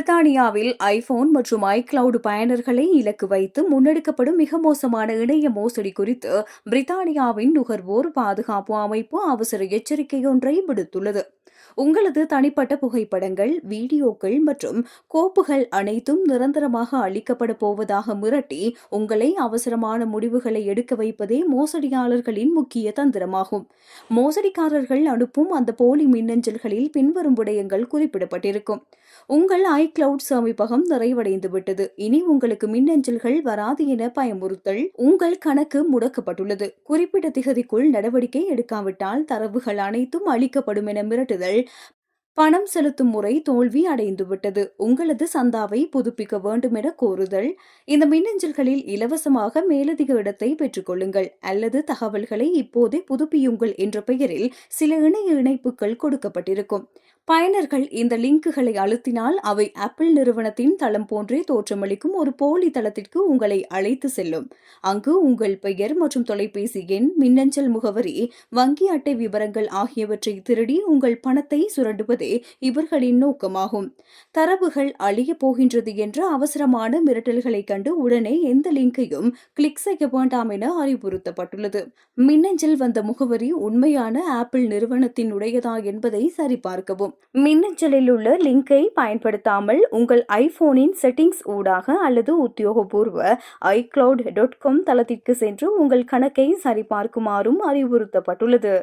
பிரித்தானியாவில் ஐபோன் மற்றும் ஐக்ளவுட் பயனர்களை இலக்கு வைத்து முன்னெடுக்கப்படும் மிக மோசமான இணைய மோசடி குறித்து பிரித்தானியாவின் நுகர்வோர் பாதுகாப்பு அமைப்பு அவசர எச்சரிக்கை ஒன்றை விடுத்துள்ளது. உங்களது தனிப்பட்ட புகைப்படங்கள், வீடியோக்கள் மற்றும் கோப்புகள் அனைத்தும் நிரந்தரமாக அளிக்கப்பட போவதாக மிரட்டி உங்களை அவசரமான முடிவுகளை எடுக்க வைப்பதே மோசடியாளர்களின் முக்கிய தந்திரமாகும். மோசடிக்காரர்கள் அனுப்பும் அந்த போலி மின்னஞ்சல்களில் பின்வரும் விடயங்கள் குறிப்பிடப்பட்டிருக்கும். உங்கள் ஐக்ளவுட் சேமிப்பகம் நிறைவடைந்துவிட்டது, இனி உங்களுக்கு மின்னஞ்சல்கள் வராது என பயமுறுத்தல். உங்கள் கணக்கு முடக்கப்பட்டுள்ளது, குறிப்பிட்ட திகதிக்குள் நடவடிக்கை எடுக்காவிட்டால் தரவுகள் அனைத்தும் அளிக்கப்படும் என மிரட்டுதல். பணம் செலுத்தும் முறை தோல்வி அடைந்துவிட்டது, உங்களது சந்தாவை புதுப்பிக்க வேண்டும் என கோருதல். இந்த மின்னஞ்சல்களில் இலவசமாக மேலதிக இடத்தை பெற்றுக் கொள்ளுங்கள் அல்லது தகவல்களை இப்போதே புதுப்பியுங்கள் என்ற பெயரில் சில இணைய இணைப்புகள் கொடுக்கப்பட்டிருக்கும். பயனர்கள் இந்த லிங்குகளை அழுத்தினால் அவை ஆப்பிள் நிறுவனத்தின் தளம் போன்றே தோற்றமளிக்கும் ஒரு போலி தளத்திற்கு உங்களை அழைத்து செல்லும். அங்கு உங்கள் பெயர் மற்றும் தொலைபேசி எண், மின்னஞ்சல் முகவரி, வங்கி அட்டை விவரங்கள் ஆகியவற்றை திருடி உங்கள் பணத்தை சுரண்டுவதே இவர்களின் நோக்கமாகும். தரவுகள் அழியப் போகின்றது என்ற அவசரமான மிரட்டல்களை கண்டு உடனே எந்த லிங்கையும் கிளிக் செய்ய வேண்டாம் என அறிவுறுத்தப்பட்டுள்ளது. மின்னஞ்சல் வந்த முகவரி உண்மையான ஆப்பிள் நிறுவனத்தினுடையதா என்பதை சரிபார்க்கவும். மின்னஞ்சலில் உள்ள லிங்கை பயன்படுத்தாமல் உங்கள் ஐபோனின் செட்டிங்ஸ் ஊடாக அல்லது உத்தியோகபூர்வ iCloud.com தளத்திற்கு சென்று உங்கள் கணக்கை சரிபார்க்குமாறும் அறிவுறுத்தப்பட்டுள்ளது.